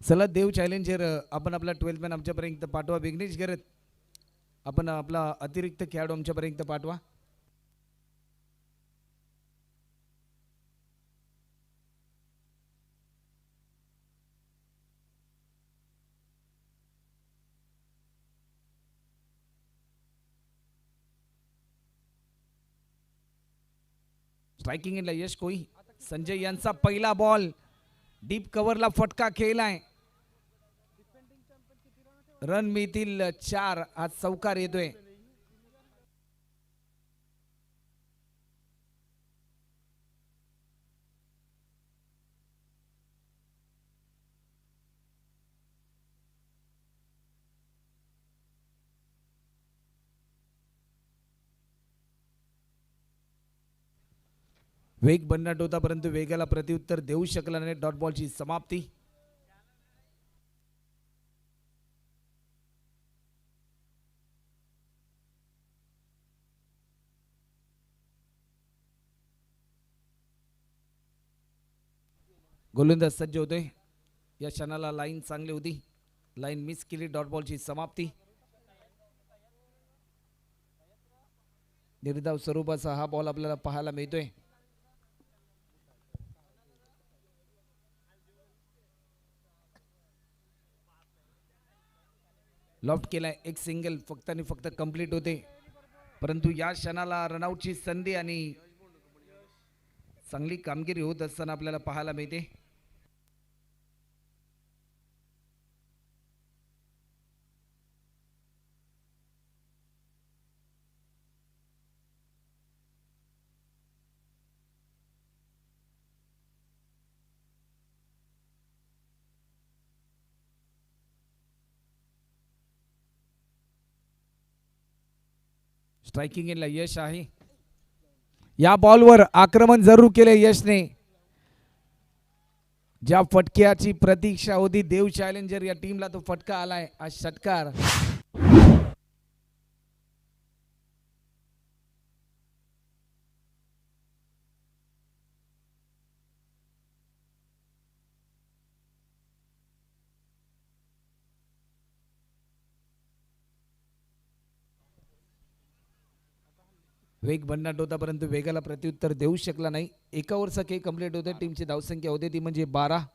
चला देव चॅलेंजर आपण आपला 12th मॅन आमच्यापर्यंत पाठवा. विघ्नेश गरत आपण आपला अतिरिक्त खेळाडू आमच्यापर्यंत पाठवा. स्ट्रायकिंग इनला यश कोई. संजय यांचा पहिला बॉल डीप कव्हरला फटका खेळलाय. रन मिळतील 4. आज चौकार येतोय. वेग बननाट होता परंतु वेगाला प्रत्युत्तर देऊ शकला नाही. डॉट बॉलची समाप्ती. गोलंदाज सज्ज होतोय. या क्षणाला लाईन चांगली होती, लाईन मिस केली. डॉट बॉलची समाप्ती. निर्धाव स्वरूपाचा हा बॉल आपल्याला पाहायला मिळतोय. लॉफ्ट केलाय. एक सिंगल फक्त आणि फक्त कंप्लीट होते, परंतु या क्षणाला रनआउटची संधी आणि चांगली कामगिरी होत असताना आपल्याला पाहायला मिळते. स्ट्रायकिंग इनला यश आहे. या बॉलवर आक्रमण जरूर केले यशने. ज्या फटक्याची प्रतीक्षा होती देव चॅलेंजर या टीमला, तो फटका आलाय. आज षटकार. वेग भन्नाट होता परंतु वेगाला प्रत्युत्तर देऊ शकला नाही. एका ओव्हरचा खेळ कंप्लीट होते. टीमची धावसंख्या होते ती म्हणजे 12.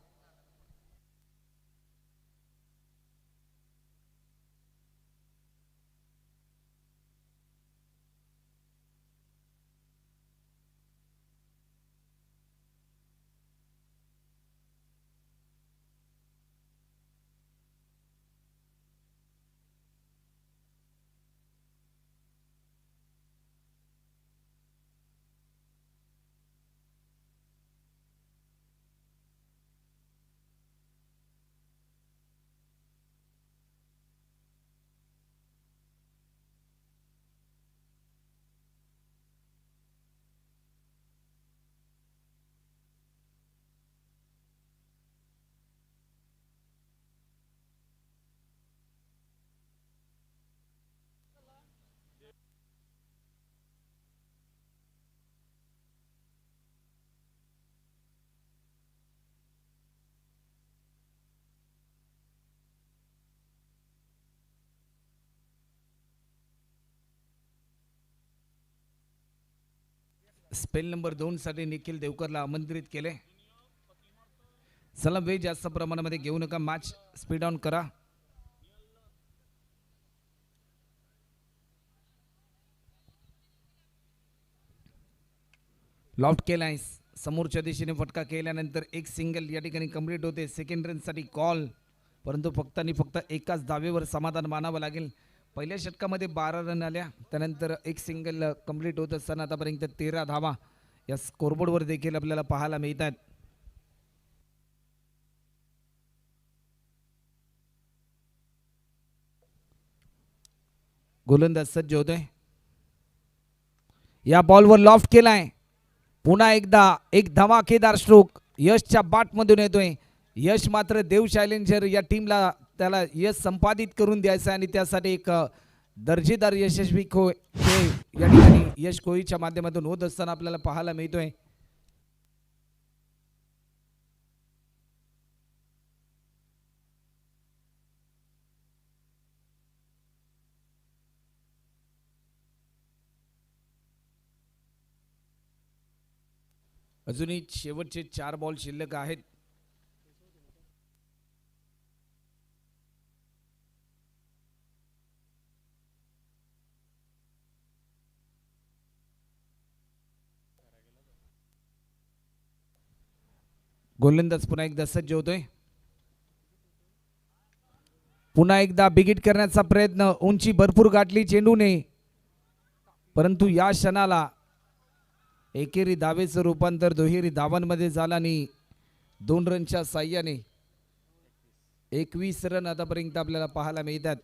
स्पेल नंबर 2 साठी निखिल देवकरला आमंत्रित केले. चला वेळ जास्त प्रमाणामध्ये घेऊ नका, मॅच स्पीड ऑन करा. लॉफ्ट केलाय. समोरच्या दिशेने फटका केल्यानंतर एक सिंगल या ठिकाणी कंप्लीट होते. सेकंड रनसाठी कॉल, परंतु फक्त आणि फक्त एकाच धावेवर समाधान मानावं लागेल. पहिल्या षटकामध्ये 12 रन आल्या, त्यानंतर एक सिंगल कंप्लीट होत असताना आतापर्यंत 13 धावा या स्कोरबोर्डवर देखील आपल्याला पाहायला मिळतात. गोलंदाज सज्ज होतोय. या बॉलवर लॉफ्ट केलाय. पुन्हा एकदा एक धमाकेदार स्ट्रोक यशच्या बॅटमधून येतोय. यश मात्र देव चॅलेंजर या टीमला त्याला यश संपादित करून द्यायचं आणि त्यासाठी एक दर्जेदार यशस्वी खेळ या ठिकाणी यश कोहलीच्या माध्यमातून होत असताना आपल्याला पाहायला मिळतोय. अजूनही शेवटचे 4 बॉल शिल्लक आहेत. गोलंदाज पुन्हा एकदा सज्ज होतोय. पुन्हा एकदा बिगिट करण्याचा प्रयत्न, उंची भरपूर गाठली चेंडूने, परंतु या क्षणाला एकेरी धावेचं रूपांतर दुहेरी धावांमध्ये झालं आणि 2 रनच्या साह्याने 21 रन आतापर्यंत आपल्याला पाहायला मिळतात.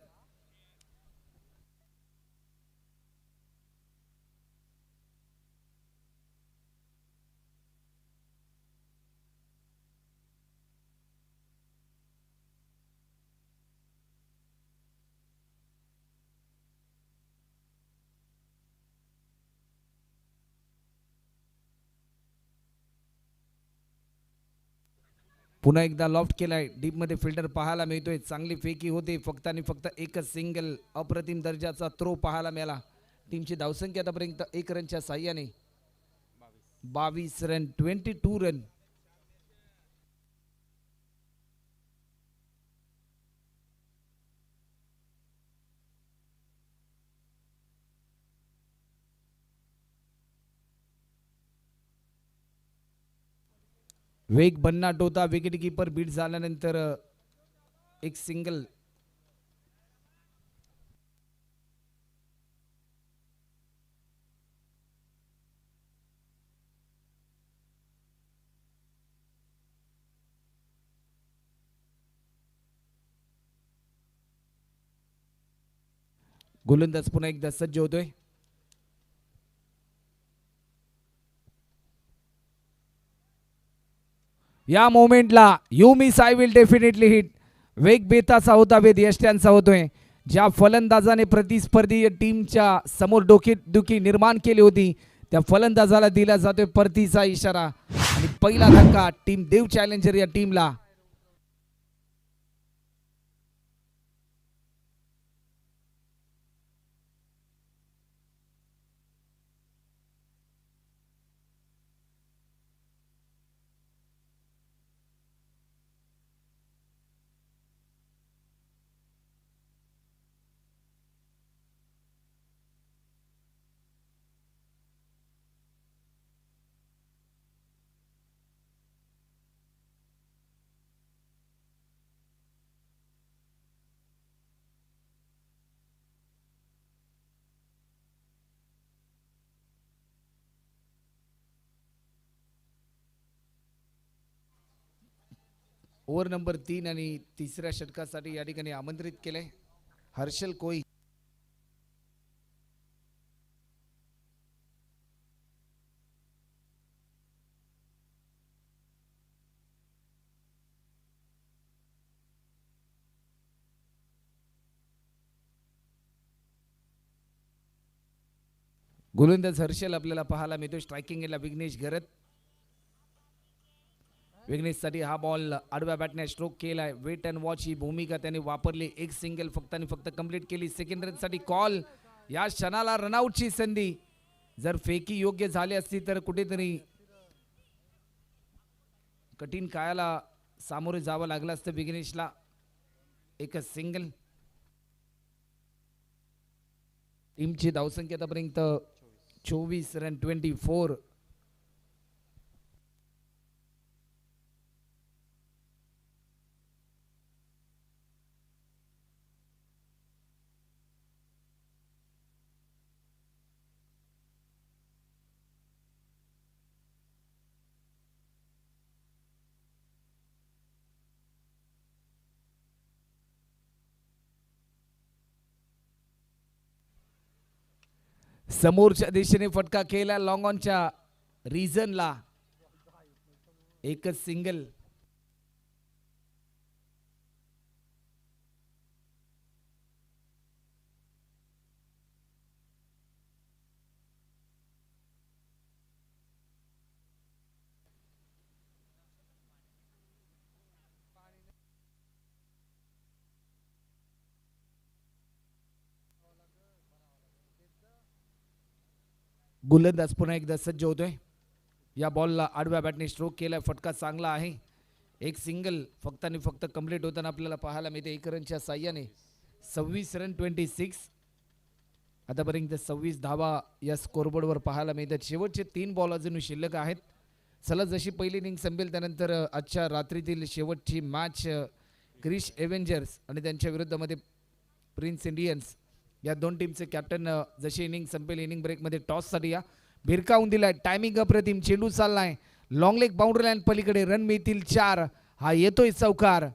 पुन्हा एकदा लॉफ्ट केलाय, डीप मध्ये फिल्डर पाहायला मिळतोय. चांगली फेकी होते, फक्त आणि फक्त एकच सिंगल, अप्रतिम दर्जाचा थ्रो पाहायला मिळाला. टीमची धावसंख्या आतापर्यंत 1 रनच्या साह्याने 22 रन, 22 रन. वेग भन्नाट होता. विकेट कीपर बीट झाल्यानंतर एक सिंगल. गोलंदाज पुन्हा एकदा सज्ज होतोय. या मोमेंटला you miss I will definitely hit. वेग बेताचा होता, वेद यष्ट्यांचा होतोय. ज्या फलंदाजाने प्रतिस्पर्धी टीमच्या समोर डोकेदुखी निर्माण केली होती, त्या फलंदाजाला दिला जातोय परतीचा इशारा आणि पहिला धक्का टीम देव चॅलेंजर या टीमला. ओव्हर नंबर 3 आणि तिसऱ्या षटकासाठी या ठिकाणी आमंत्रित केले हर्षल कोई. गोलंदाज हर्षल आपल्याला पाहायला मिळतो. स्ट्रायकिंग एला विघ्नेश घरत. विघ्नेशसाठी हा बॉल आडव्या बॅटने स्ट्रोक केलाय. वेट अँड वॉच ही भूमिका त्याने वापरली. एक सिंगल फक्त आणि फक्त कंप्लीट केली. सेकंड रनसाठी कॉल. या क्षणाला रनआउटची संधी. जर फेकी योग्य झाली असती तर कुठेतरी कठीण काळाला सामोरे जावं लागलं असतं विघ्नेशला. एकच सिंगल. टीमची धावसंख्या आतापर्यंत 24 रन, 24. समोरच्या दिशेने फटका केला लॉंग ऑनच्या रिझनला. एकच सिंगल. गोलंदाज पुन्हा एकदा सज्ज होतोय. या बॉलला आडव्या बॅटने स्ट्रोक केला, फटका चांगला आहे. एक सिंगल फक्त आणि फक्त कंप्लीट होताना आपल्याला पाहायला मिळते 1 रनच्या साह्याने. 26 रन 26. आतापर्यंत 26 धावा या स्कोरबोर्डवर पाहायला मिळतात. शेवटचे 3 बॉल अजून शिल्लक आहेत. चला, जशी पहिली इनिंग संपेल त्यानंतर आजच्या रात्रीतील शेवटची मॅच ग्रीश एव्हेंजर्स आणि त्यांच्या विरुद्धमध्ये प्रिन्स इंडियन्स या दोन टीमचे कॅप्टन जशी इनिंग संपेल इनिंग ब्रेकमध्ये टॉससाठी या भिरकावून दिलाय. टायमिंग अप्रतिम, चेंडू चाललाय लॉंग लेग बाउंड्री लाईन पलीकडे, रन मिळतील 4. हा येतोय चौकार.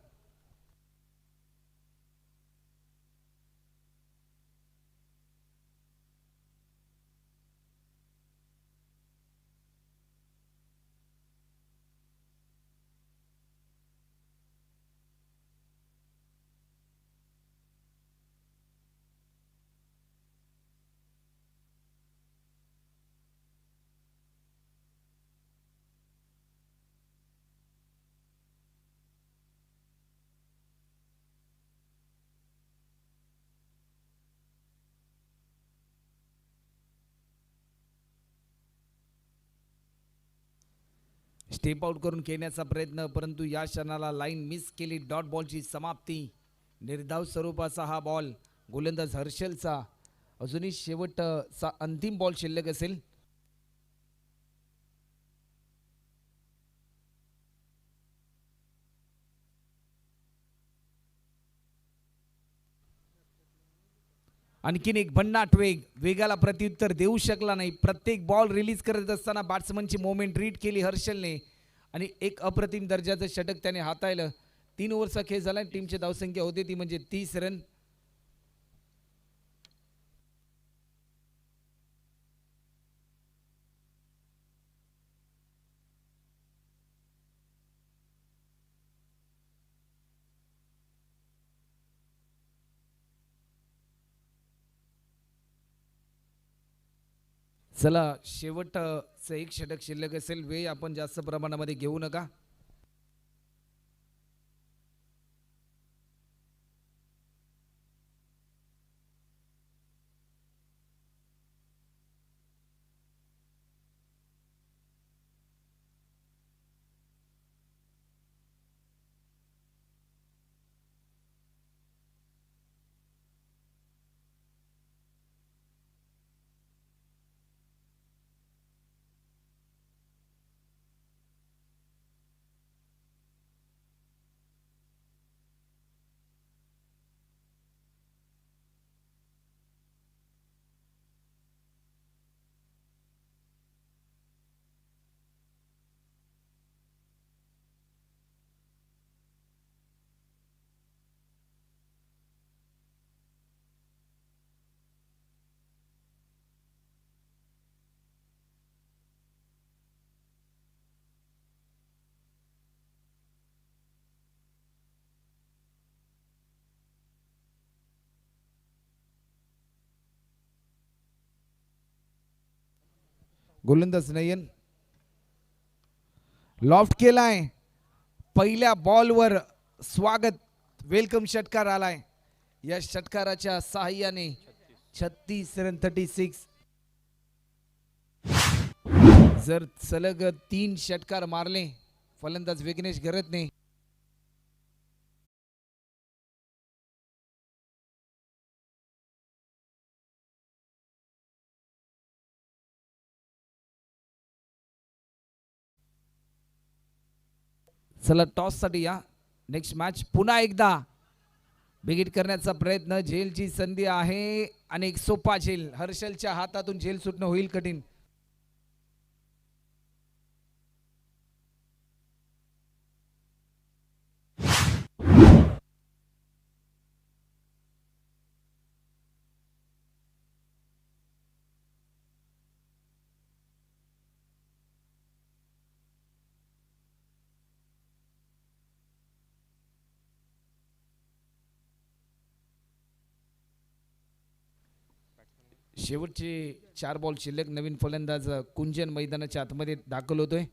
स्टेप आउट करून खेळण्याचा प्रयत्न, परंतु या क्षणाला लाईन मिस केली. डॉट बॉलची समाप्ती. निर्धाव स्वरूपाचा हा बॉल गोलंदाज हर्षलचा. अजूनही शेवटचा अंतिम बॉल शिल्लक असेल. आणखीन एक भन्नाट वेग, वेगाला प्रत्युत्तर देऊ शकला नाही. प्रत्येक बॉल रिलीज करत असताना बॅट्समनची मोमेंट रीड केली हर्षलने आणि एक अप्रतिम दर्जाचं षटक त्याने हाताळलं. 3 ओव्हरचा खेळ झाला. टीमची धावसंख्या होती ती म्हणजे 30 रन. चला, शेवटचं एक षटक शिल्लक असेल. वेळ आपण जास्त प्रमाणामध्ये घेऊ नका. गोलंदाज नयन लॉफ्ट केलाय. पहिल्या बॉलवर स्वागत, वेलकम षटकार आलाय. या षटकाराच्या साहाय्याने 36 रन 36. जर सलग 3 षटकार मारले फलंदाज विघ्नेश घरतने चला, टॉस साठी या. नेक्स्ट मॅच पुन्हा एकदा बिगिट करण्याचा प्रयत्न. झेलची संधी आहे आणि एक सोपा झेल. हर्षलच्या हातातून झेल सुटणं होईल कठीण. शेवटचे 4 बॉल शिल्लक. नवीन फलंदाज कुंजन मैदानाच्या आतमध्ये दाखल होतोय.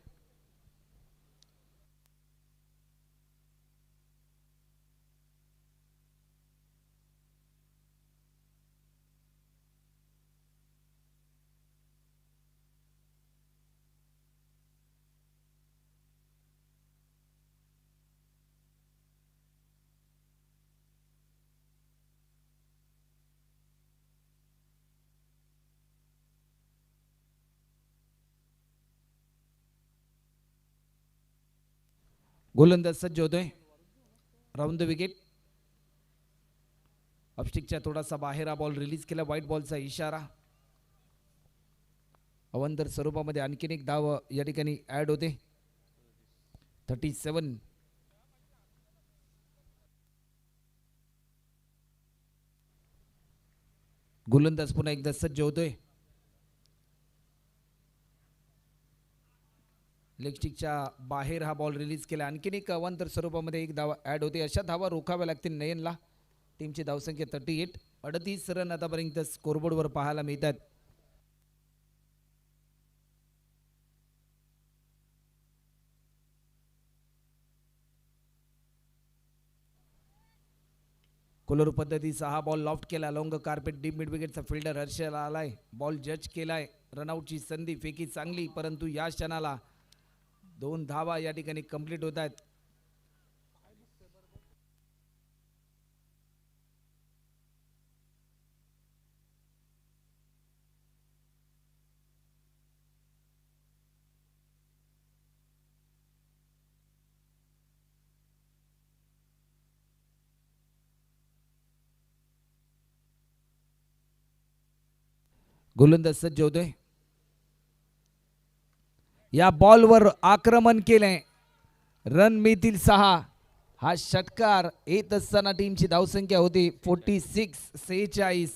गोलंदाज सज्ज होतोय. Round the wicket. ऑफस्टिकच्या थोडासा बाहेर हा बॉल रिलीज केला. व्हाईट बॉलचा इशारा. अवंतर स्वरूपामध्ये आणखीन एक धाव या ठिकाणी ऍड होते. 37. गोलंदाज पुन्हा एकदा सज्ज होतोय. लेगस्टिकच्या बाहेर हा बॉल रिलीज केला. आणखीन एक अवांतर स्वरूपामध्ये एक धावा ऍड होते. अशा धावा रोखाव्या लागतील नयनला. टीमची धावसंख्या 38. 38 रन आतापर्यंत स्कोरबोर्डवर पाहायला मिळतात. कोलर पद्धतीचा हा बॉल लॉफ्ट केला. लॉंग कार्पेट डीप मिड विकेटचा फिल्डर हर्षल आलाय. बॉल जज केलाय. रनआउटची संधी. फेकी चांगली, परंतु या क्षणाला 2 धावा या ठिकाणी कंप्लीट होत आहेत. गोलंदाज सज्ज होतोय. या बॉलवर आक्रमण केलंय. रन मिळतील 6. हा षटकार येत असताना टीमची धावसंख्या होती 46.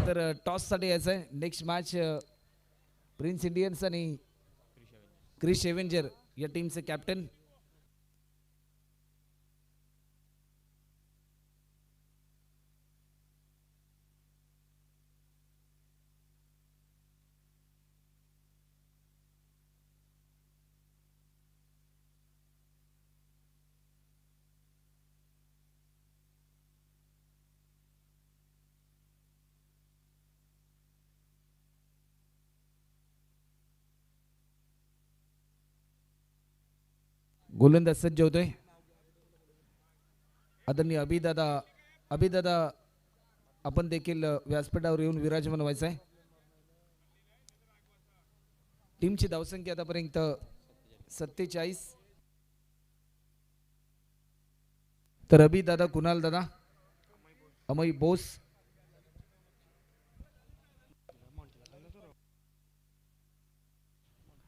तर टॉस साठी यायचं आहे. नेक्स्ट मॅच प्रिन्स इंडियन्स आणि क्रिश एव्हेंजर या टीमचे कॅप्टन. गोलंदाज सज्ज होतोय. आदरणीय अभिदादा आपण देखील व्यासपीठावर येऊन विराजमान व्हायचं आहे. टीमची धावसंख्या आतापर्यंत 47. तर अभिदादा, कुणाल दादा, अमय बोस,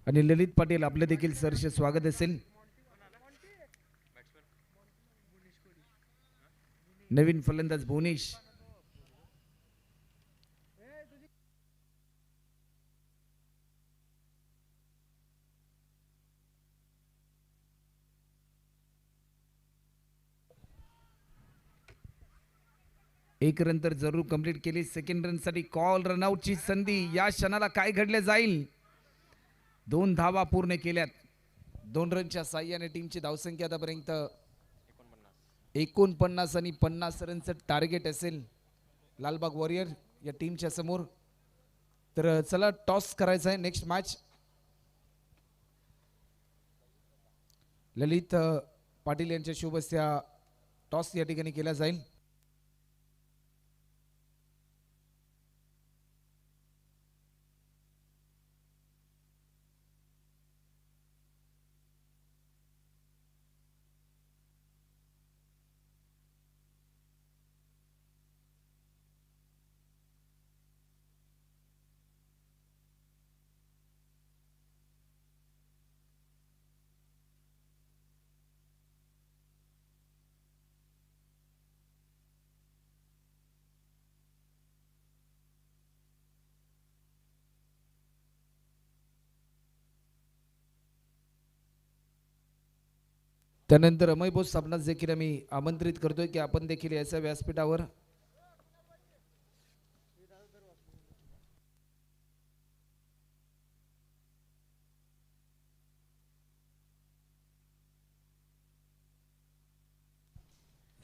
आणि ललित पाटील आपले देखील सहर्ष स्वागत असेल. नवीन फलंदाज भुवनेश. एक रन तर जरूर कंप्लीट केली. सेकंड रन साठी कॉल. रनआउटची संधी. या क्षणाला काय घडले जाईल. 2 धावा पूर्ण केल्यात. 2 रनच्या साह्याने टीमची धावसंख्या आतापर्यंत 49 आणि 50 रनचं टार्गेट असेल लालबाग वॉरियर या टीमच्या समोर. तर चला टॉस करायचा आहे. नेक्स्ट मॅच ललित पाटील यांच्या शुभ हस्ते टॉस या ठिकाणी केला जाईल. त्यानंतर अमय बोस आपणास देखील आम्ही आमंत्रित करतोय की आपण देखील याच्या व्यासपीठावर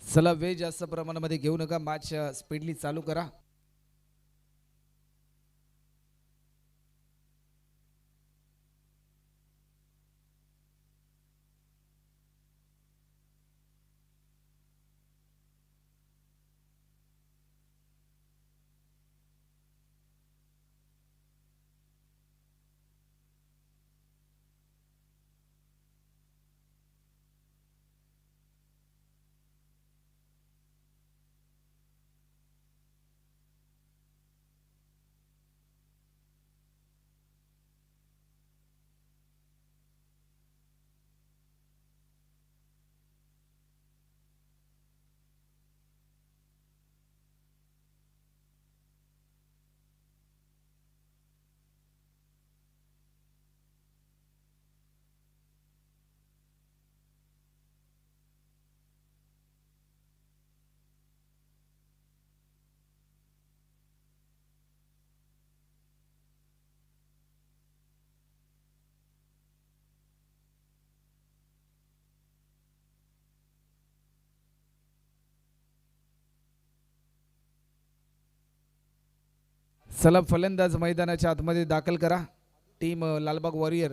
चला वेळ जास्त प्रमाणामध्ये घेऊ नका. मॅच स्पीडली चालू करा. चला फलंदाज मैदानाच्या आतमध्ये दाखल करा टीम लालबाग वॉरियर,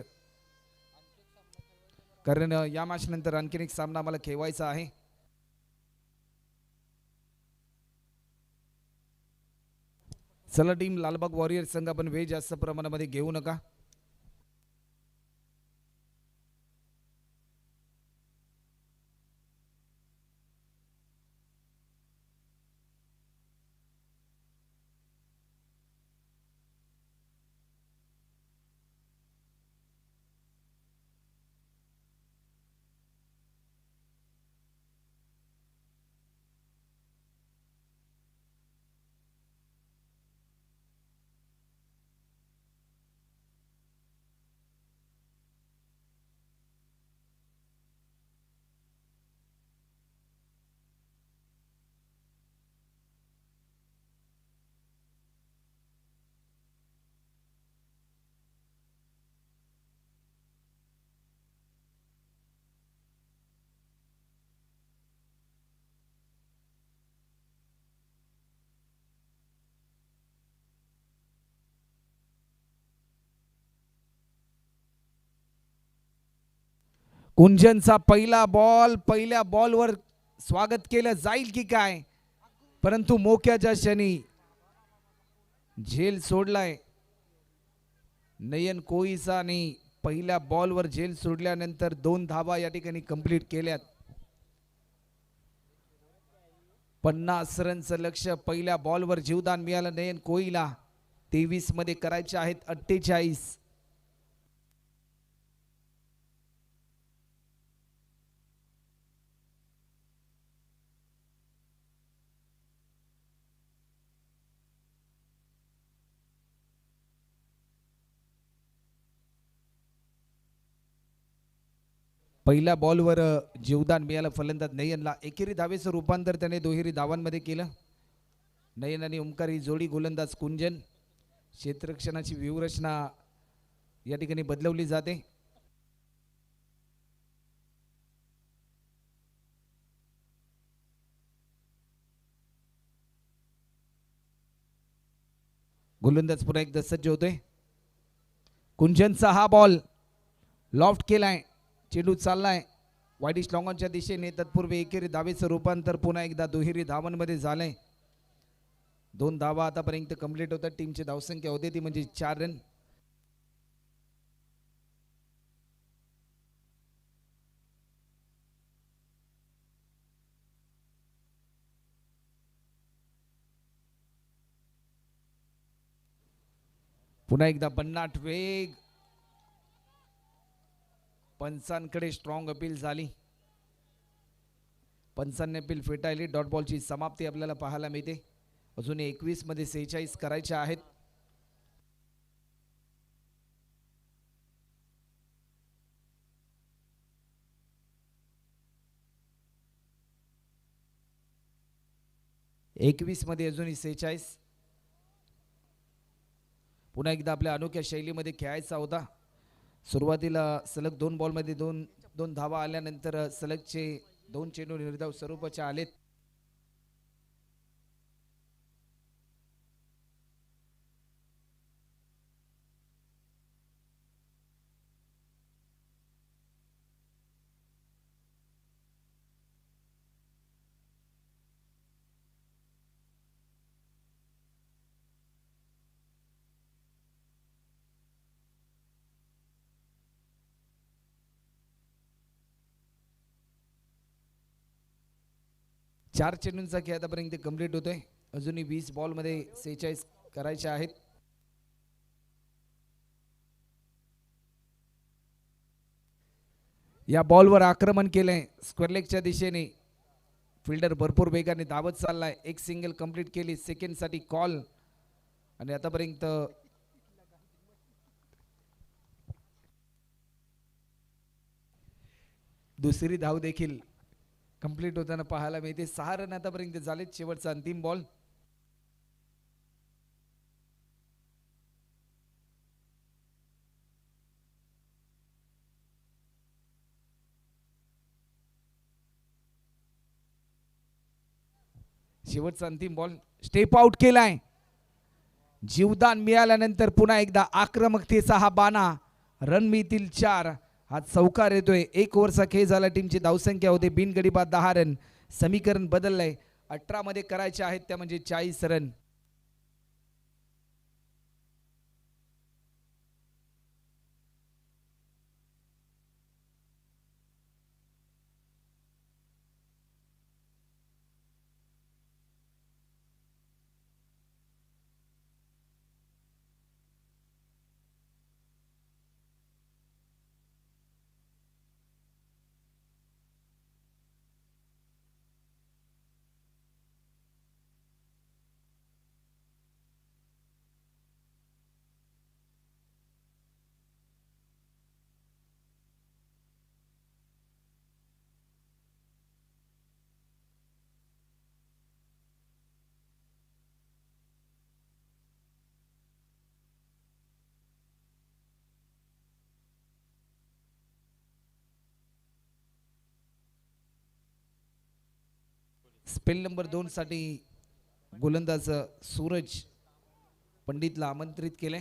कारण या मॅच नंतर आणखीन एक सामना आम्हाला खेळवायचा आहे. चला टीम लालबाग वॉरियर संघ आपण वेळ जास्त प्रमाणामध्ये घेऊ नका. कुंजनचा पहिला बॉल, पहिल्या बॉलवर स्वागत केलं जाईल की काय, परंतु मोक्याच्या क्षणी झेल सोडलाय नयन कोळीचा आणि पहिल्या बॉलवर झेल सोडल्यानंतर 2 धावा या ठिकाणी कंप्लीट केल्यात. 50 रनचं लक्ष्य पहिल्या बॉलवर जीवदान मिळालं नयन कोळीला. 23 मध्ये करायचे आहेत 48. पहिल्या बॉलवर जीवदान मिळालं फलंदाज नयनला. एकेरी धावेचं रूपांतर त्याने दुहेरी धावांमध्ये केलं. नयन आणि ओमकार ही जोडी गोलंदाज कुंजन. क्षेत्ररक्षणाची व्यूहरचना या ठिकाणी बदलवली जाते. गोलंदाज पुन्हा एकदा सज्ज होतोय. कुंजनचा हा बॉल लॉफ्ट केलाय, चेंडू चाललाय वाईडिश लॉंगॉनच्या दिशेने. तत्पूर्वी एकेरी धावेचं रूपांतर पुन्हा एकदा दुहेरी धावांमध्ये झालंय. 2 धावा आतापर्यंत कंप्लीट होतात. टीमची धावसंख्या होते ती म्हणजे 4 रन. पुन्हा एकदा बन्नाट वेग, पंचांकडे स्ट्रॉंग अपील झाली. पंचांनी अपील फेटाळली. डॉट बॉलची समाप्ती आपल्याला पाहायला मिळते. अजून 21 मध्ये 46 करायचे आहेत. मध्ये अजूनही 46. पुन्हा एकदा आपल्या अनोख्या शैलीमध्ये खेळायचा होता. सुरुवातीला सलग 2 बॉलमध्ये दोन धावा आल्यानंतर सलगचे 2 चेंडू निर्धाव स्वरूपाचे आलेत. चार चेंडूंचा खेळ आतापर्यंत कंप्लीट होतोय. अजूनही 20 बॉलमध्ये 46 करायचे आहेत. या बॉलवर आक्रमण केलंय स्क्वेअरलेगच्या दिशेने. फिल्डर भरपूर वेगाने धावत चाललाय. एक सिंगल कंप्लीट केली. सेकंड साठी कॉल आणि आतापर्यंत दुसरी धाव देखील कंप्लीट होताना पाहायला मिळते. 6 रन आतापर्यंत झालेत. शेवटचा अंतिम बॉल. शेवटचा अंतिम बॉल. स्टेप आउट केलाय. जीवदान मिळाल्यानंतर पुन्हा एकदा आक्रमकतेचा हा बाणा. रणनीतील 4. हा चौकार येतोय. 1 ओव्हरचा खेळ झाला. टीमची धावसंख्या होते बिनगडी बाद 10 रन. समीकरण बदललंय. 18 मध्ये करायचे आहेत त्या म्हणजे 40 रन. स्पेल नंबर 2 साठी गोलंदाज सूरज पंडितला आमंत्रित केले.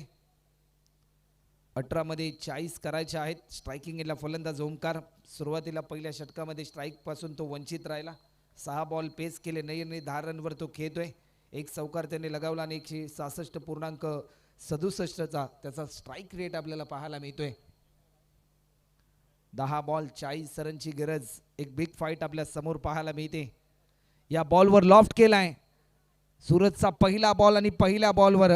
18 मध्ये 40 करायचे आहेत. स्ट्रायकिंग एंडला फलंदाज ओमकार. सुरुवातीला पहिल्या षटकामध्ये स्ट्राईक पासून तो वंचित राहिला. 6 बॉल पेस केले. नयनने 10 रनवर तो खेळतोय. एक चौकार त्याने लगावला आणि 166.67चा त्याचा स्ट्राईक रेट आपल्याला पाहायला मिळतोय. 10 बॉल 40 रनची गरज. एक बिग फाईट आपल्या समोर पाहायला मिळते. या बॉलवर लॉफ्ट केलाय. सूरजचा पहिला बॉल आणि पहिल्या बॉलवर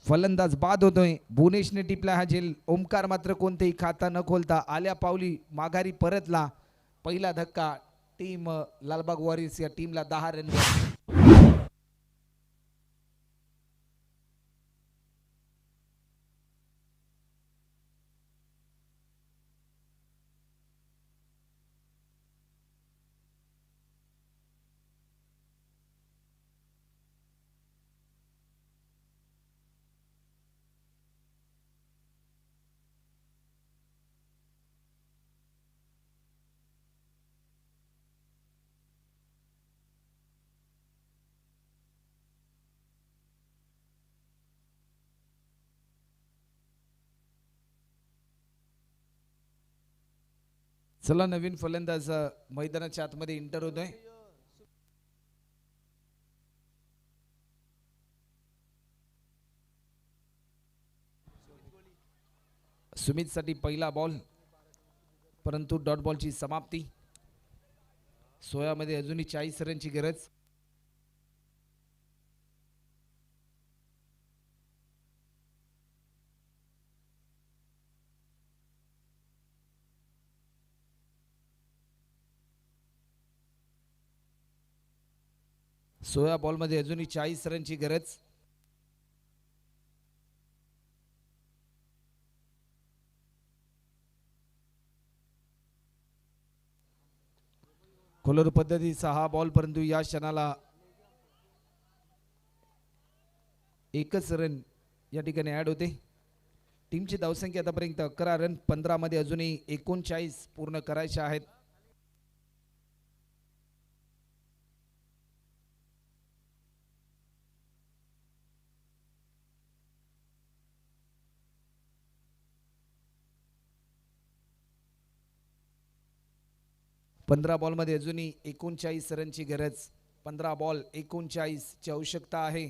फलंदाज बाद होतोय. भुवनेशने टिपला हा झेल. ओमकार मात्र कोणतेही खाता न खोलता आल्या पावली माघारी परतला. पहिला धक्का टीम लालबाग वॉरियर्स या टीमला 10 रनवर. चला नवीन फलंदाज मैदानाच्या आतमध्ये इंटर होतोय. सुमित साठी पहिला बॉल परंतु डॉट बॉलची समाप्ती. 16 मध्ये अजूनही 40 रनची गरज. सोळा बॉल मध्ये अजूनही 40 रनची गरज. खोलर पद्धतीचा हा बॉल परंतु या क्षणाला एकच रन या ठिकाणी ऍड होते. टीमची धावसंख्या आतापर्यंत 11 रन. 15 मध्ये अजूनही 39 पूर्ण करायचे आहेत. पंधरा बॉल मध्ये अजूनही 39 रनची गरज. 15 बॉल 39 ची आवश्यकता आहे.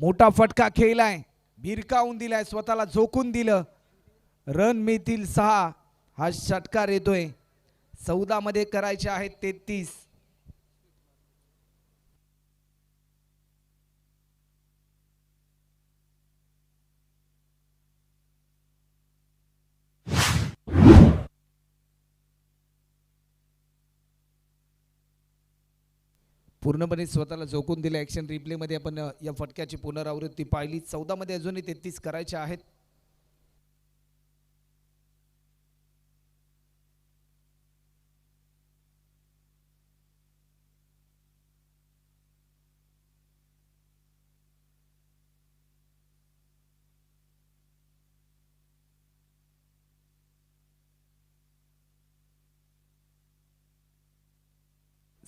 मोठा फटका खेळलाय. भिरकावून दिलाय. स्वतःला झोकून दिलं. रन मिळतील 6. हा षटकार येतोय. 14 मध्ये करायचे आहेत 33. पूर्णपणे स्वतःला झोकून दिलं. ऍक्शन रिप्ले मध्ये आपण या फटक्याची पुनरावृत्ती पाहिली. 14 मध्ये अजूनही 33 करायचे आहेत.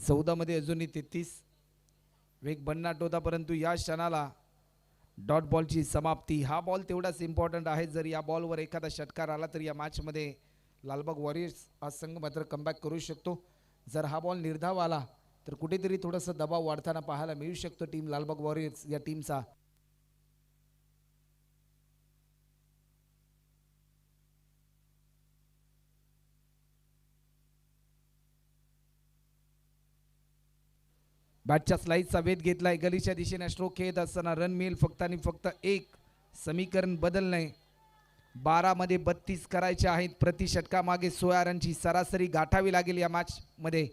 14 मध्ये अजूनही 33 वेग भन्नाट होता, परंतु या क्षणाला डॉट बॉलची समाप्ती. हा बॉल तेवढाच इम्पॉर्टंट आहे. जर या बॉलवर एखादा षटकार आला तर या मॅचमध्ये लालबाग वॉरियर्स हा संघ मात्र कमबॅक करू शकतो. जर हा बॉल निर्धाव आला तर कुठेतरी थोडासा दबाव वाढताना पाहायला मिळू शकतो टीम लालबाग वॉरियर्स या टीमचा. बॅटच्या स्लाइसचा वेध घेतलाय, गलीच्या दिशेने स्ट्रोक खेळत असताना रन मिळेल फक्त आणि फक्त एक. समीकरण बदलणे. 12 मध्ये 32 करायचे आहेत. प्रति षटकामागे 16 रनची सरासरी गाठावी लागेल या मॅच मध्ये.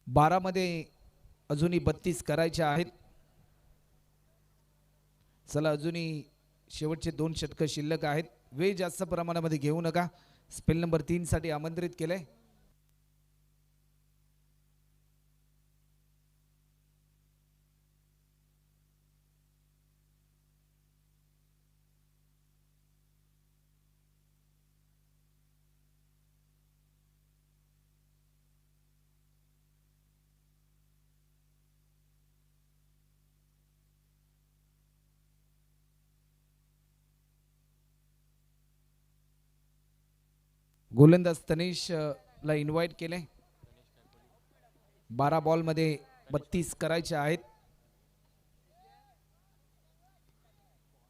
बारा मध्ये अजूनही 32 करायचे आहेत. चला अजूनही शेवटचे 2 षटक शिल्लक आहेत. वेळ जास्त प्रमाणामध्ये घेऊ नका. स्पेल नंबर 3 साठी आमंत्रित केलंय. गोलंदाज तनिष ला इन्व्हाइट केले. 12 बॉल मध्ये 32 करायचे आहेत.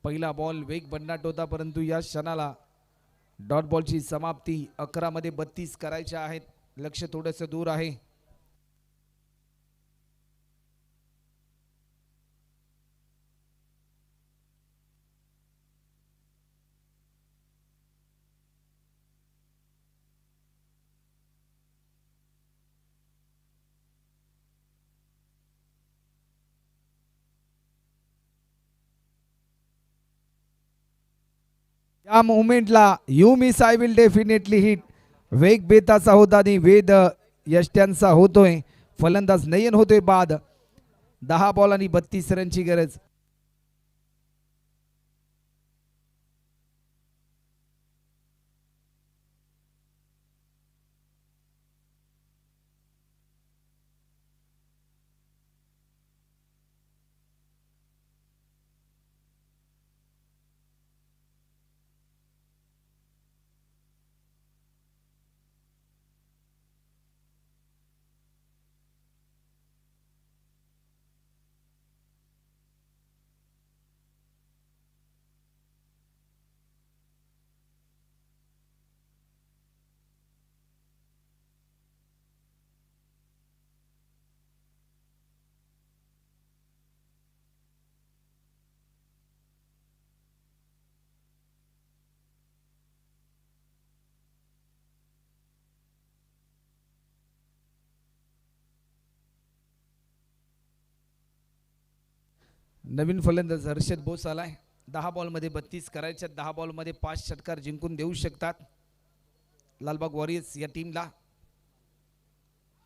पहिला बॉल वेग भन्नाट होता, परंतु या क्षणाला डॉट बॉलची समाप्ती. 11 मध्ये 32 करायचे आहेत. लक्ष थोडंसं दूर आहे. या मोमेंटला you miss I will definitely hit. वेग बेताचा होता आणि वेद यष्ट्यांचा होतोय. फलंदाज नयन होतोय बाद. 10 बॉल आणि 32 रनची गरज. नवीन फलंदाज हर्षद बोस आलाय. 10 बॉल मध्ये 32 करायच्या. 10 बॉल मध्ये 5 षटकार जिंकून देऊ शकतात लालबाग वॉरियर्स या टीमला.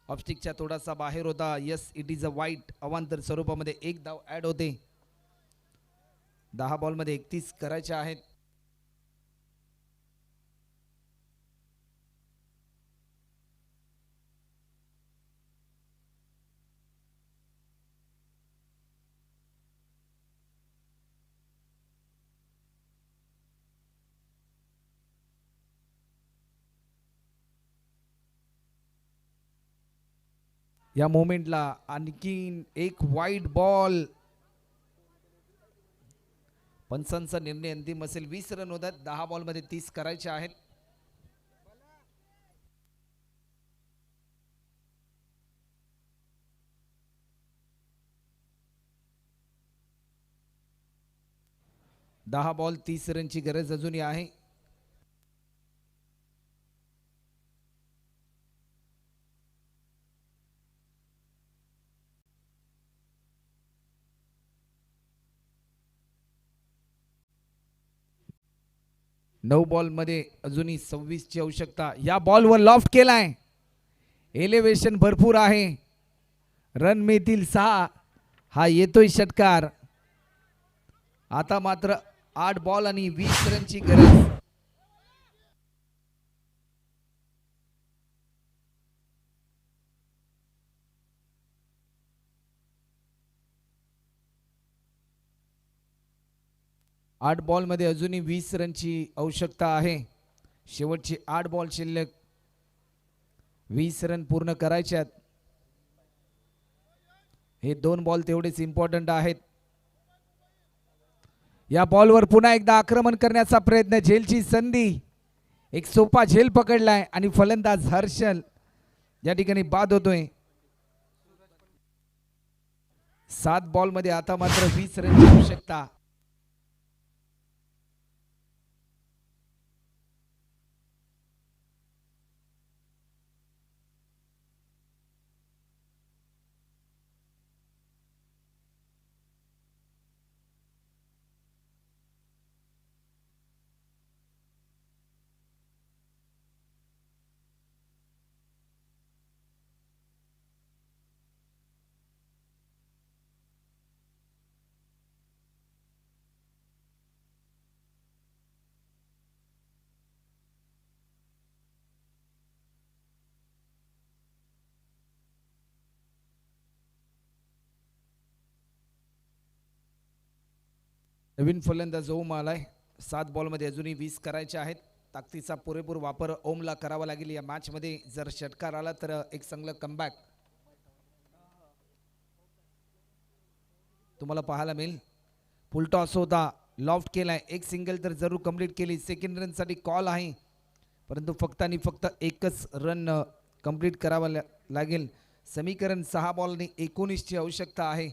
ऑफस्टिकच्या थोडासा बाहेर होता. यस, इट इज अ वाईट. अवांतर स्वरूपामध्ये एक धाव ऍड होते. 10 बॉल मध्ये 31 करायचे आहेत. या मोमेंटला आणखीन एक वाईट बॉल. पंचांचा निर्णय अंतिम असेल. 20 रन होतात. 10 बॉल मध्ये 30 करायचे आहेत. 10 बॉल 30 रनची गरज अजूनही आहे. नऊ बॉल मध्ये अजूनही 26 ची आवश्यकता. या बॉलवर लॉफ्ट केलाय. एलिव्हेशन भरपूर आहे. रन मिळतील 6. हा येतोय षटकार. आता मात्र 8 बॉल आणि 20 रनची गरज. आठ बॉल मध्ये अजूनही 20 रनची आवश्यकता आहे. शेवटची 8 बॉल शिल्लक. 20 रन पूर्ण करायचे आहेत. हे 2 बॉल तेवढेच इम्पॉर्टंट आहेत. या बॉलवर पुन्हा एकदा आक्रमण करण्याचा प्रयत्न. झेलची संधी. एक सोपा झेल पकडलाय आणि फलंदाज हर्षल या ठिकाणी बाद होतोय. 7 बॉल मध्ये आता मात्र 20 रनची आवश्यकता. नवीन फलंदाज ओम आलाय. 7 बॉल मध्ये अजूनही 20 करायचे आहेत. ताकदीचा पुरेपूर वापर ओमला करावा लागेल या मॅच मध्ये. जर षटकार आला तर एक चांगलं कमबॅक तुम्हाला पाहायला मिळेल. फुलटॉस होता. लॉफ्ट केलाय. एक सिंगल तर जरूर कंप्लीट केली. सेकंड रन साठी कॉल आहे, परंतु फक्त आणि फक्त एकच रन कंप्लीट करावा लागेल. समीकरण 6 बॉल आणि 19 ची आवश्यकता आहे.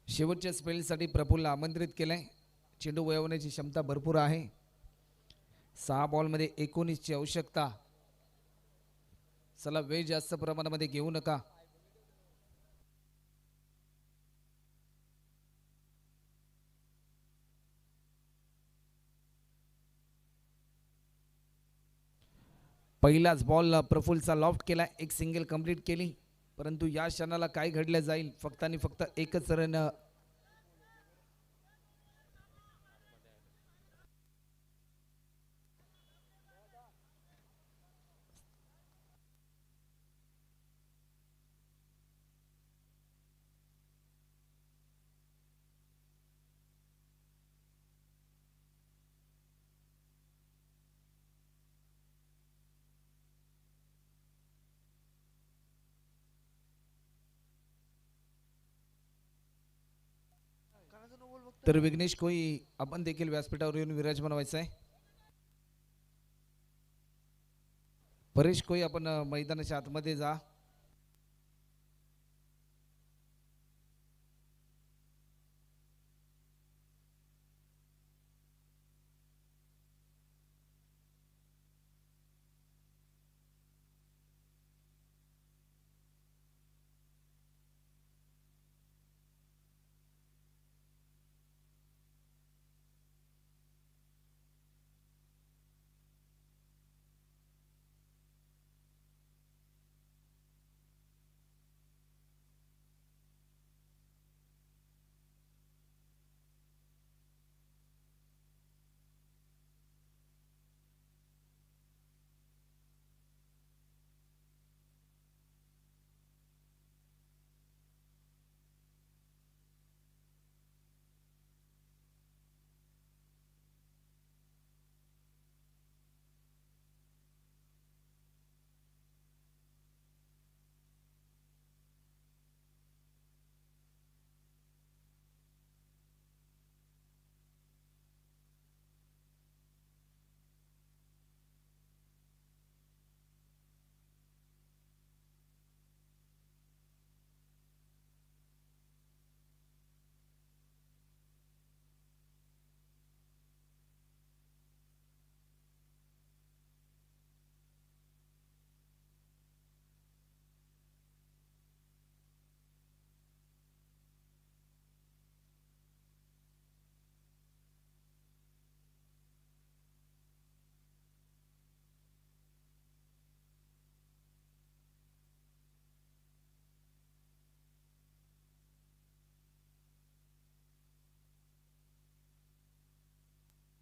शेवटच्या स्पेलसाठी प्रफुल्ला आमंत्रित केलंय. चेंडू वळवण्याची क्षमता भरपूर आहे. 6 बॉलमध्ये 19 ची आवश्यकता. चला वेळ जास्त प्रमाणामध्ये घेऊ नका. पहिलाच बॉल प्रफुल्लचा लॉफ्ट केला. एक सिंगल कंप्लीट केली, परंतु या क्षणाला काय घडलं जाईल फक्त आणि फक्त एकच रन. तर विघ्नेश कोई आपण देखील व्यासपीठावर येऊन विराजमान व्हायचं आहे. परेश कोई आपण मैदानाच्या आतमध्ये जा.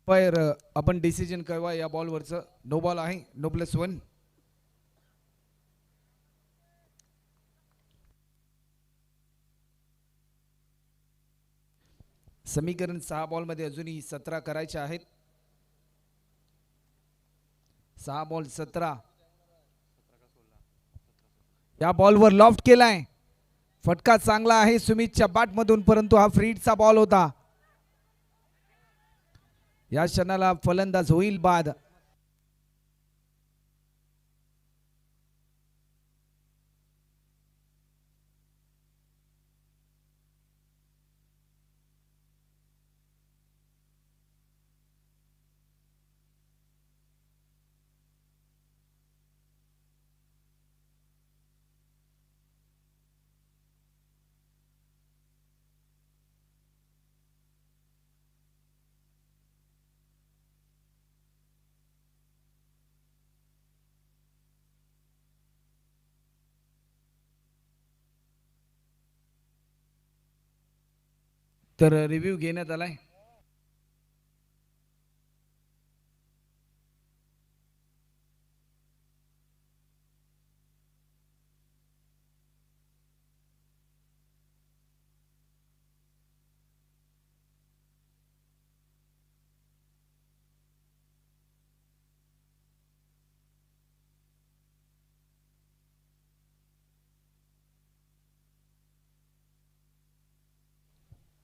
पायर आपण डिसिजन कळवा या बॉलवरचं. नो बॉल आहे, नो +1. समीकरण 6 बॉलमध्ये अजूनही 17 करायचे आहेत. 6 बॉल 17. या बॉलवर लॉफ्ट केलाय. फटका चांगला आहे सुमितच्या बॅटमधून, परंतु हा फ्रीडचा बॉल होता. या क्षणाला फलंदाज होईल बाद. तर रिव्ह्यू घेण्यात आलाय.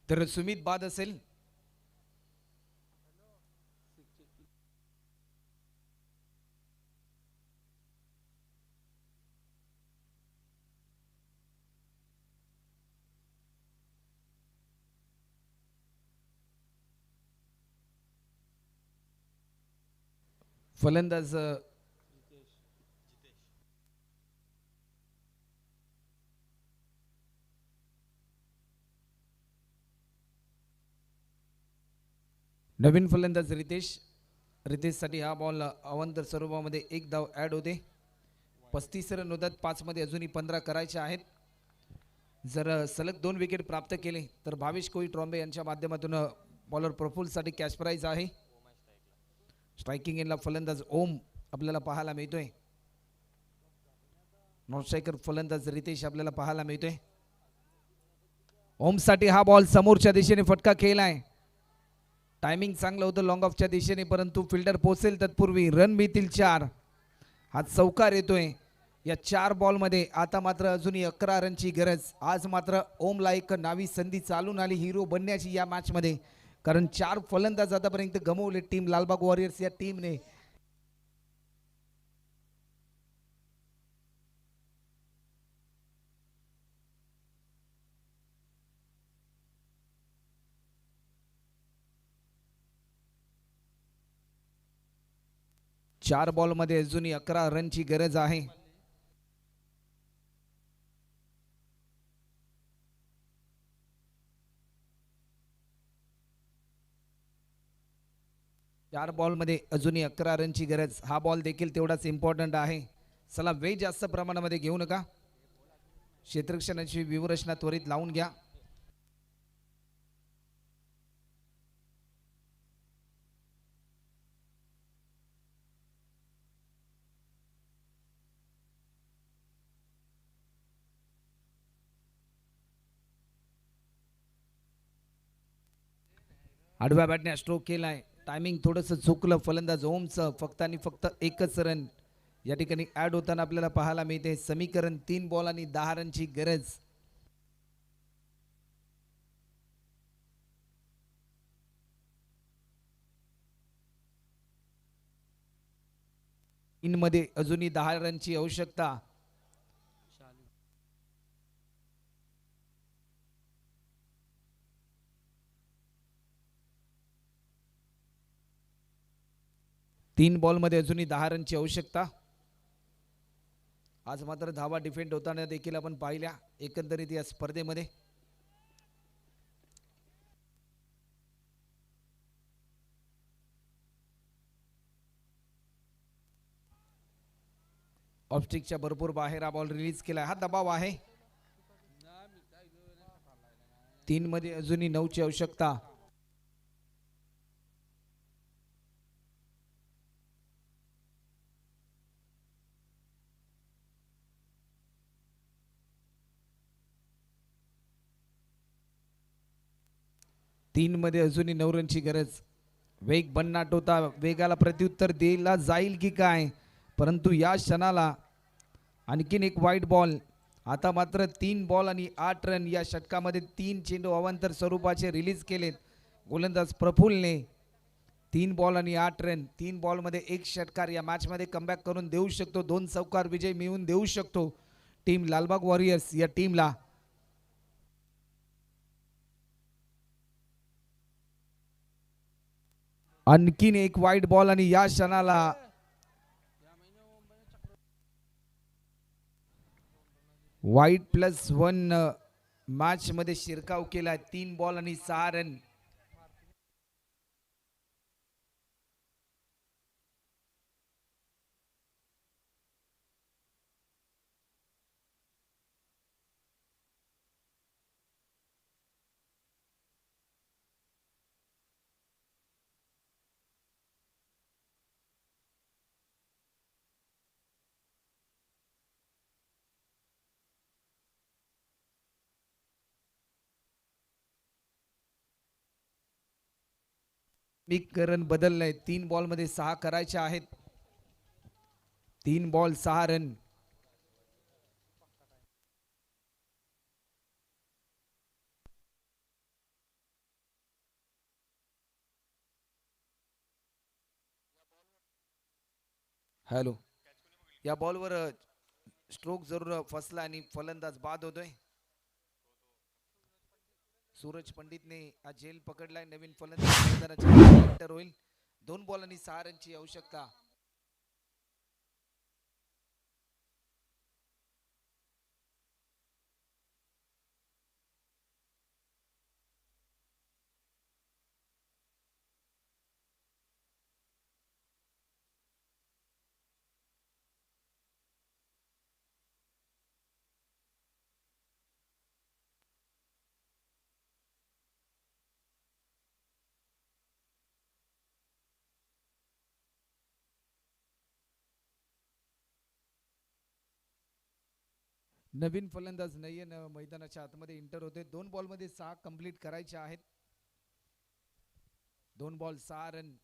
तर सुमित बाद असेल. फलंदाज नवीन फलंदाज रितेश साठी हा बॉल अवंतर स्वरूपामध्ये 1 धाव ऍड होते. 35 रन होतात. 5 मध्ये अजूनही 15 करायचे आहेत. जर सलग 2 विकेट प्राप्त केले तर भावेश कोळी ट्रॉम्बे यांच्या माध्यमातून बॉलर प्रफुल्लसाठी कॅश प्राइज आहे. स्ट्रायकिंग एंडला फलंदाज ओम आपल्याला पाहायला मिळतोय. नॉन स्ट्रायकर फलंदाज रितेश आपल्याला पाहायला मिळतोय. ओम साठी हा बॉल समोरच्या दिशेने फटका केलाय. टायमिंग चांगलं होतं लॉंग ऑफच्या दिशेने, परंतु फिल्डर पोहोचेल तत्पूर्वी रन मिळतील 4. हा चौकार येतोय. या 4 बॉलमध्ये आता मात्र अजूनही 11 रनची गरज. आज मात्र ओमला एक नावी संधी चालून आली हिरो बनण्याची या मॅचमध्ये, कारण 4 फलंदाज आतापर्यंत गमवले टीम लालबाग वॉरियर्स या टीमने. चार बॉलमध्ये अजूनही 11 रनची गरज आहे. चार बॉलमध्ये अजूनही 11 रनची गरज. हा बॉल देखील तेवढाच इम्पॉर्टंट आहे. चला वेळ जास्त प्रमाणामध्ये घेऊ नका. क्षेत्ररक्षणाची व्यूहरचना त्वरित लावून घ्या. आडव्या बॅटने स्ट्रोक केलाय. टायमिंग थोडंसं चुकलं फलंदाज ओमचं. फक्त आणि फक्त 1च रन या ठिकाणी ऍड होताना आपल्याला पाहायला मिळते. समीकरण 3 बॉल आणि 10 रनची गरज. मध्ये अजूनही 10 रनची आवश्यकता. तीन बॉलमध्ये अजूनही 10 रनची आवश्यकता. आज मात्र धावा डिफेंड होताना देखील आपण पाहिल्या एकंदरीत या स्पर्धेमध्ये. ऑफस्टिकच्या भरपूर बाहेर हा बॉल रिलीज केला. हा दबाव आहे. 3 मध्ये अजूनही 9ची आवश्यकता. तीन मध्ये अजूनही 9 रनची गरज. वेग भन्नाट होता, वेगाला प्रत्युत्तर दिला जाईल की काय, परंतु या क्षणाला आणखीन एक वाईट बॉल. आता मात्र 3 बॉल आणि 8 रन. या षटकामध्ये 3 चेंडू अवांतर स्वरूपाचे रिलीज केलेत गोलंदाज प्रफुल्लने. 3 बॉल आणि 8 रन. 3 बॉलमध्ये एक षटकार या मॅच मध्ये कमबॅक करून देऊ शकतो, 2 चौकार विजय मिळवून देऊ शकतो टीम लालबाग वॉरियर्स या टीमला. आणखीन एक वाईट बॉल आणि या क्षणाला वाईट +1 मॅच मध्ये शिरकाव केला. 3 बॉल आणि 6 रन. समीकरण बदललंय. 3 बॉल मध्ये 6 करायचे आहेत. 3 बॉल 6 रन. हॅलो, या बॉलवर स्ट्रोक जरूर फसला आणि फलंदाज बाद होतोय. सूरज पंडितने हा झेल पकडलाय. नवीन फलंदाज मैदानाच्या एंटर होईल. 2 बॉल आणि 6 रनची आवश्यकता. नवीन फलंदाज नयन मैदानाच्या आतमध्ये एंटर होते. 2 बॉल मध्ये 6 कंप्लीट करायचे आहेत. 2 बॉल 6 रन.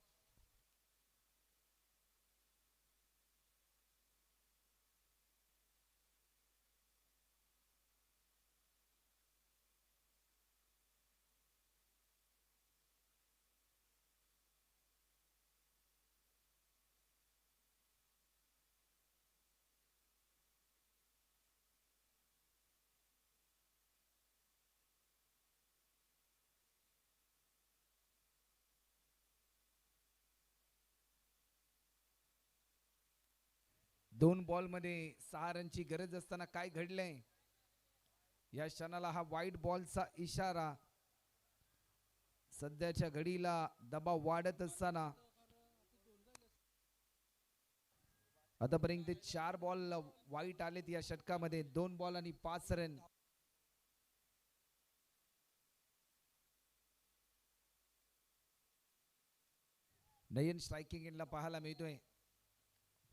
दोन बॉल मध्ये 6 रनची गरज असताना काय घडलंय या क्षणाला. हा वाईट बॉलचा इशारा. सध्याच्या घडीला दबाव वाढत असताना आतापर्यंत 4 बॉल वाईट आलेत या षटकामध्ये. 2 बॉल आणि 5 रन. नयन स्ट्रायकिंग एंडला पाहायला मिळतोय.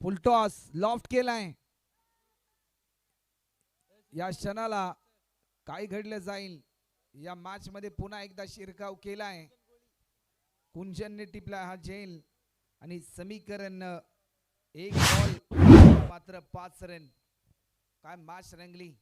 फुलटॉस लॉफ्ट केलाय. या क्षणाला काय घडलं जाईल. या मॅच मध्ये पुन्हा एकदा शिरकाव केलाय. कुंजनने टिपला हा झेल आणि समीकरण 1 बॉल मात्र 5 रन. काय मॅच रंगली.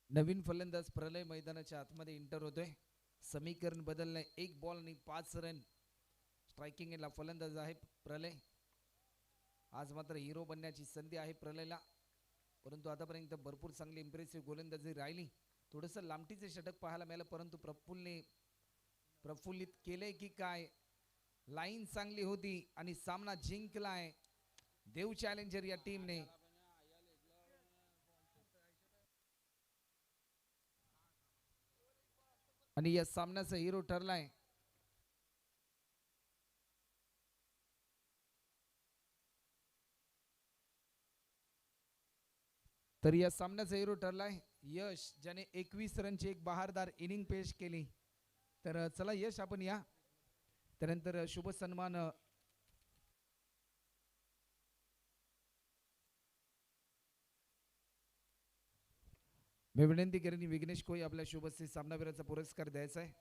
नवीन फलंदाज प्रलय मैदानाच्या आतमध्ये एंटर होतोय. समीकरण बदललंय. 1 बॉल आणि 5 रन. स्ट्रायकिंग ला फलंदाज आहे प्रलय. आज मात्र हिरो बनण्याची संधी आहे प्रलयला, परंतु आतापर्यंत भरपूर चांगली इम्प्रेसिव्ह गोलंदाजी राहिली. थोडंसं लांबटीचे षटक पाहायला मिळालं, परंतु प्रफुल्लित केले की काय. लाईन चांगली होती आणि सामना जिंकलाय देव चॅलेंजर या टीमने. आणि या सामन्याचा हिरो ठरलाय तर या सामन्याचा हिरो ठरलाय यश, ज्याने 21 रनची एक बहारदार इनिंग पेश केली. तर चला यश आपण या. त्यानंतर शुभ सन्मान मी विनंती करेन विघ्नेश कोई आपल्या शुभश्री सामनावीराचा पुरस्कार द्यायचा आहे.